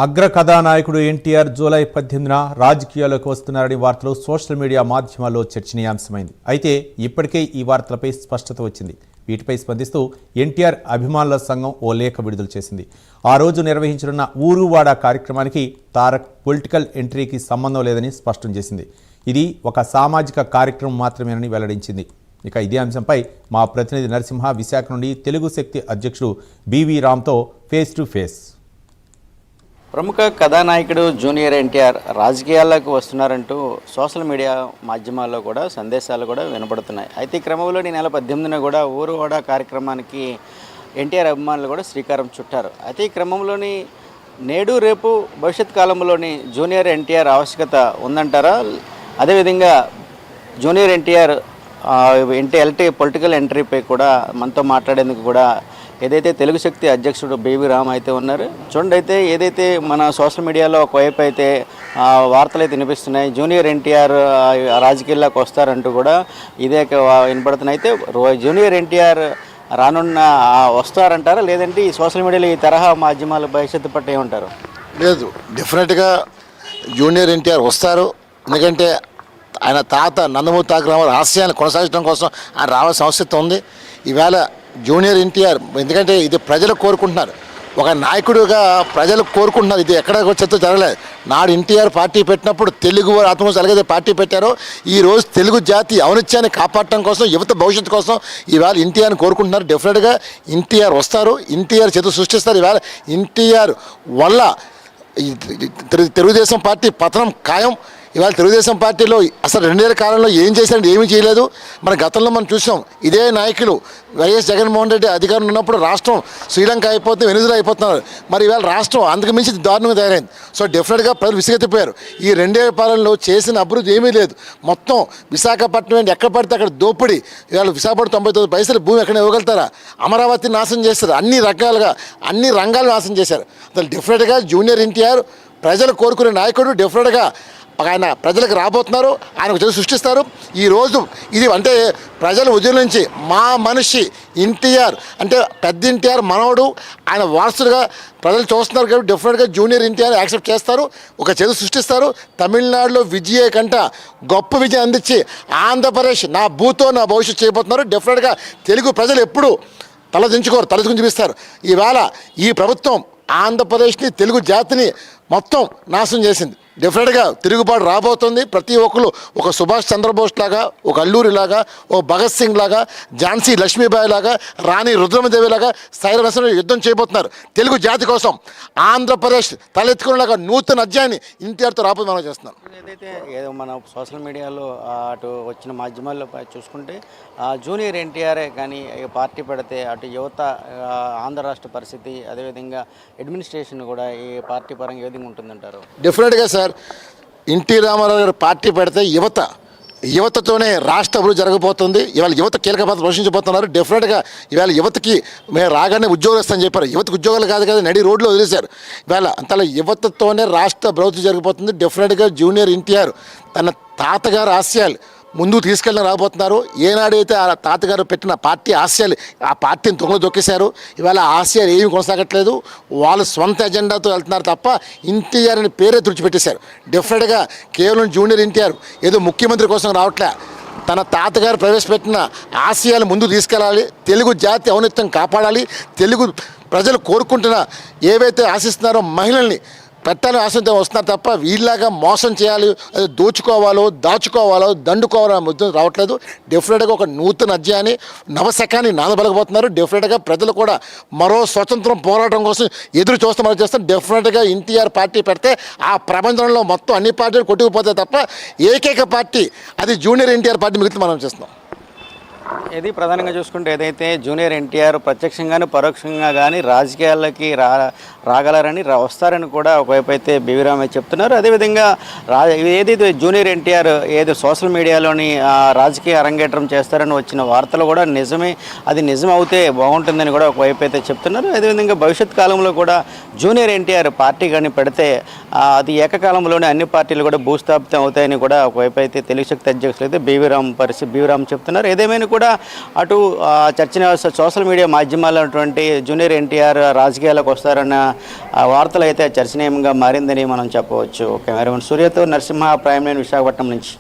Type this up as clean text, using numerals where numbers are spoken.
అగ్ర కథానాయకుడు ఎన్టీఆర్ జూలై 18న రాజకీయాల్లోకి వస్తున్నారని వార్తలు సోషల్ మీడియా మాధ్యమాల్లో చర్చనీయాంశమైంది. అయితే ఇప్పటికే ఈ వార్తలపై స్పష్టత వచ్చింది. వీటిపై స్పందిస్తూ ఎన్టీఆర్ అభిమానుల సంఘం ఓ లేఖ విడుదల చేసింది. ఆ రోజు నిర్వహించనున్న ఊరువాడ కార్యక్రమానికి తారక్ పొలిటికల్ ఎంట్రీకి సంబంధం లేదని స్పష్టం చేసింది. ఇది ఒక సామాజిక కార్యక్రమం మాత్రమేనని వెల్లడించింది. ఇక ఇదే అంశంపై మా ప్రతినిధి నరసింహ విశాఖ నుండి తెలుగు శక్తి అధ్యక్షుడు బివి రామ్తో ఫేస్ టు ఫేస్. ప్రముఖ కథానాయకుడు జూనియర్ ఎన్టీఆర్ రాజకీయాల్లోకి వస్తున్నారంటూ సోషల్ మీడియా మాధ్యమాల్లో కూడా సందేశాలు కూడా వినపడుతున్నాయి. అయితే ఈ క్రమంలో ఈ నెల 18న కూడా ఊరువాడ కార్యక్రమానికి ఎన్టీఆర్ అభిమానులు కూడా శ్రీకారం చుట్టారు. అయితే ఈ క్రమంలోని నేడు రేపు భవిష్యత్ కాలంలోని జూనియర్ ఎన్టీఆర్ ఆవశ్యకత ఉందంటారా? అదేవిధంగా జూనియర్ ఎన్టీఆర్ ఎల్టీ పొలిటికల్ ఎంట్రీపై కూడా మనతో మాట్లాడేందుకు కూడా ఏదైతే తెలుగు శక్తి అధ్యక్షుడు బివి రామ్ అయితే ఉన్నారు. చూడండి, అయితే ఏదైతే మన సోషల్ మీడియాలో ఒకవైపు అయితే వార్తలు అయితే వినిపిస్తున్నాయి, జూనియర్ ఎన్టీఆర్ రాజకీయాల్లోకి వస్తారంటూ కూడా ఇదే వినపడుతున్నాయి. అయితే జూనియర్ ఎన్టీఆర్ రానున్న వస్తారంటారా, లేదంటే ఈ సోషల్ మీడియాలో ఈ తరహా మాధ్యమాల భవిష్యత్తు పట్ల ఏమంటారు? లేదు, డెఫినెట్గా జూనియర్ ఎన్టీఆర్ వస్తారు. ఎందుకంటే ఆయన తాత నందమూరి తారక రామారావు ఆశయాన్ని కొనసాగించడం కోసం ఆయన రావాల్సిన అవసరం ఉంది. ఈవేళ జూనియర్ ఎన్టీఆర్, ఎందుకంటే ఇది ప్రజలు కోరుకుంటున్నారు, ఒక నాయకుడిగా ప్రజలు కోరుకుంటున్నారు. ఇది ఎక్కడ చర్చ జరగలేదు. నాడు ఎన్టీఆర్ పార్టీ పెట్టినప్పుడు తెలుగు వారు ఆత్మహత్య ఎలాగైతే పార్టీ పెట్టారో ఈరోజు తెలుగు జాతి ఔన్నత్యాన్ని కాపాడటం కోసం, యువత భవిష్యత్తు కోసం ఈవేళ ఎన్టీఆర్ని కోరుకుంటున్నారు. డెఫినెట్గా ఎన్టీఆర్ వస్తారు, ఎన్టీఆర్ చేతులు సృష్టిస్తారు. ఈవేళ ఎన్టీఆర్ వల్ల తెలుగుదేశం పార్టీ పతనం ఖాయం. ఇవాళ తెలుగుదేశం పార్టీలో అసలు 2 ఏళ్ల కాలంలో ఏం చేశారంటే ఏమీ చేయలేదు. మన గతంలో మనం చూసాం, ఇదే నాయకులు వైఎస్ జగన్మోహన్ రెడ్డి అధికారంలో ఉన్నప్పుడు రాష్ట్రం శ్రీలంక అయిపోతుంది, వెనుజులా అయిపోతున్నారు. మరి ఇవాళ రాష్ట్రం అందుకు మించి దారుణంగా తయారైంది. సో డెఫినెట్గా ప్రజలు విసిగెత్తిపోయారు. ఈ 2 ఏళ్ల పాలనలో చేసిన అభివృద్ధి ఏమీ లేదు. మొత్తం విశాఖపట్నం ఏంటి, ఎక్కడ పడితే అక్కడ దోపిడీ. ఇవాళ విశాఖపట్నం 99 పైసలు భూమి ఎక్కడ ఇవ్వగలుగుతారా? అమరావతి నాశనం చేస్తారు, అన్ని రంగాలు నాశనం చేశారు. అసలు డెఫినెట్గా జూనియర్ ఎన్టీఆర్ ప్రజలు కోరుకునే నాయకుడు. డెఫినెట్గా ఆయన ప్రజలకు రాబోతున్నారు, ఆయనకు చదువు సృష్టిస్తారు. ఈరోజు ఇది అంటే ప్రజల ఉద్యమం నుంచి మా మనిషి ఎన్టీఆర్ అంటే పెద్ద ఎన్టీఆర్ మనవడు, ఆయన వారసుడుగా ప్రజలు చూస్తున్నారు కాబట్టి డెఫినెట్గా జూనియర్ ఎన్టీఆర్ యాక్సెప్ట్ చేస్తారు, ఒక చదువు సృష్టిస్తారు. తమిళనాడులో విజయ కంట గొప్ప విజయం అందించి ఆంధ్రప్రదేశ్ నా భూతో నా భవిష్యత్తు చేయబోతున్నారు. డెఫినెట్గా తెలుగు ప్రజలు ఎప్పుడు తలదించుకోరు, తలదించుకుని చూపిస్తారు. ఈవేళ ఈ ప్రభుత్వం ఆంధ్రప్రదేశ్ని, తెలుగు జాతిని మొత్తం నాశనం చేసింది. డెఫినెట్గా తిరుగుబాటు రాబోతుంది. ప్రతి ఒక్కరు ఒక సుభాష్ చంద్రబోస్ లాగా, ఒక అల్లూరి లాగా, ఒక భగత్ సింగ్ లాగా, ఝాన్సీ లక్ష్మీబాయి లాగా, రాణి రుద్రమదేవి లాగా సైరవసన యుద్ధం చేయబోతున్నారు తెలుగు జాతి కోసం. ఆంధ్రప్రదేశ్ తలెత్తుకునేలాగా నూతన అధ్యాయాన్ని ఎన్టీఆర్తో రాబోతు మనం చేస్తున్నాం. ఏదైతే ఏదో మన సోషల్ మీడియాలో అటు వచ్చిన మాధ్యమాల్లో చూసుకుంటే జూనియర్ ఎన్టీఆర్ఏ కానీ పార్టీ పెడితే అటు యువత, ఆంధ్ర రాష్ట్ర పరిస్థితి, అదేవిధంగా అడ్మినిస్ట్రేషన్ కూడా ఈ పార్టీ పరంగా ఏ విధంగా ఉంటుందంటారు? డెఫినెట్గా సార్, ఎన్టీ రామారావు గారు పార్టీ పెడితే యువతతోనే రాష్ట్ర అభివృద్ధి జరగబోతుంది. ఇవాళ యువత కీలక పాత్ర పోషించబోతున్నారు. డెఫినెట్గా ఇవాళ యువతకి మేము రాగానే ఉద్యోగాలు ఇస్తామని చెప్పారు. యువతకు ఉద్యోగాలు కాదు కదా, నడి రోడ్లో వదిలేశారు. ఇవాళ అంతలా యువతతోనే రాష్ట్ర అభివృద్ధి జరగబోతుంది. డెఫినెట్గా జూనియర్ ఎన్టీఆర్ తన తాతగారు ఆశయాలు ముందుకు తీసుకెళ్ళి రాబోతున్నారు. ఏనాడైతే ఆ తాతగారు పెట్టిన పార్టీ ఆశయాలు, ఆ పార్టీని తొంగలు దొక్కేశారు. ఇవాళ ఆశయాలు ఏమీ కొనసాగట్లేదు, వాళ్ళు సొంత ఎజెండాతో వెళ్తున్నారు తప్ప ఎన్టీఆర్ అని పేరే తుడిచిపెట్టేశారు. డెఫినెట్గా కేవలం జూనియర్ ఎన్టీఆర్ ఏదో ముఖ్యమంత్రి కోసం రావట్లే, తన తాతగారు ప్రవేశపెట్టిన ఆశయాలు ముందుకు తీసుకెళ్ళాలి, తెలుగు జాతి ఔన్నత్యం కాపాడాలి, తెలుగు ప్రజలు కోరుకుంటున్న ఏవైతే ఆశిస్తున్నారో మహిళల్ని పెట్టాలని ఆశతో వస్తున్నారు తప్ప వీళ్ళలాగా మోసం చేయాలి, అది దోచుకోవాలో దాచుకోవాలో దండుకోవాలో ముద్ద రావట్లేదు. డెఫినెట్గా ఒక నూతన అధ్యాయాన్ని, నవశకాన్ని నానబలకపోతున్నారు. డెఫినెట్గా ప్రజలు కూడా మరో స్వతంత్రం పోరాటం కోసం ఎదురు చేస్తాం. డెఫినెట్గా ఎన్టీఆర్ పార్టీ పెడితే ఆ ప్రపంచంలో మొత్తం అన్ని పార్టీలు కొట్టుకుపోతాయి తప్ప ఏకైక పార్టీ అది జూనియర్ ఎన్టీఆర్ పార్టీ మిగిలితే మనం చేస్తున్నాం. ఇది ప్రధానంగా చూసుకుంటే ఏదైతే జూనియర్ ఎన్టీఆర్ ప్రత్యక్షంగాను పరోక్షంగా కానీ రాజకీయాల్లోకి రాగలరని వస్తారని కూడా ఒకవైపు అయితే బివి రామ్ చెప్తున్నారు. అదేవిధంగా ఏదైతే జూనియర్ ఎన్టీఆర్ ఏదో సోషల్ మీడియాలోని రాజకీయ అరంగేట్రం చేస్తారని వచ్చిన వార్తలు కూడా నిజమే, అది నిజం అవుతే బాగుంటుందని కూడా ఒకవైపు అయితే చెప్తున్నారు. అదేవిధంగా భవిష్యత్ కాలంలో కూడా జూనియర్ ఎన్టీఆర్ పార్టీ కానీ పెడితే అది ఏకకాలంలోనే అన్ని పార్టీలు కూడా భూస్థాపితం అవుతాయని కూడా ఒకవైపు అయితే తెలుగు శక్తి అధ్యక్షులు అయితే బివి రామ్ చెప్తున్నారు. ఏదేమైనా కూడా కూడా అటు సోషల్ మీడియా మాధ్యమాల్లో ఉన్నటువంటి జూనియర్ ఎన్టీఆర్ రాజకీయాలకు వస్తారన్న వార్తలు అయితే చర్చనీయంగా మారిందని మనం చెప్పవచ్చు. కెమెరామెన్ సూర్యతో నరసింహ, ప్రైమ్ లైన్, విశాఖపట్నం నుంచి.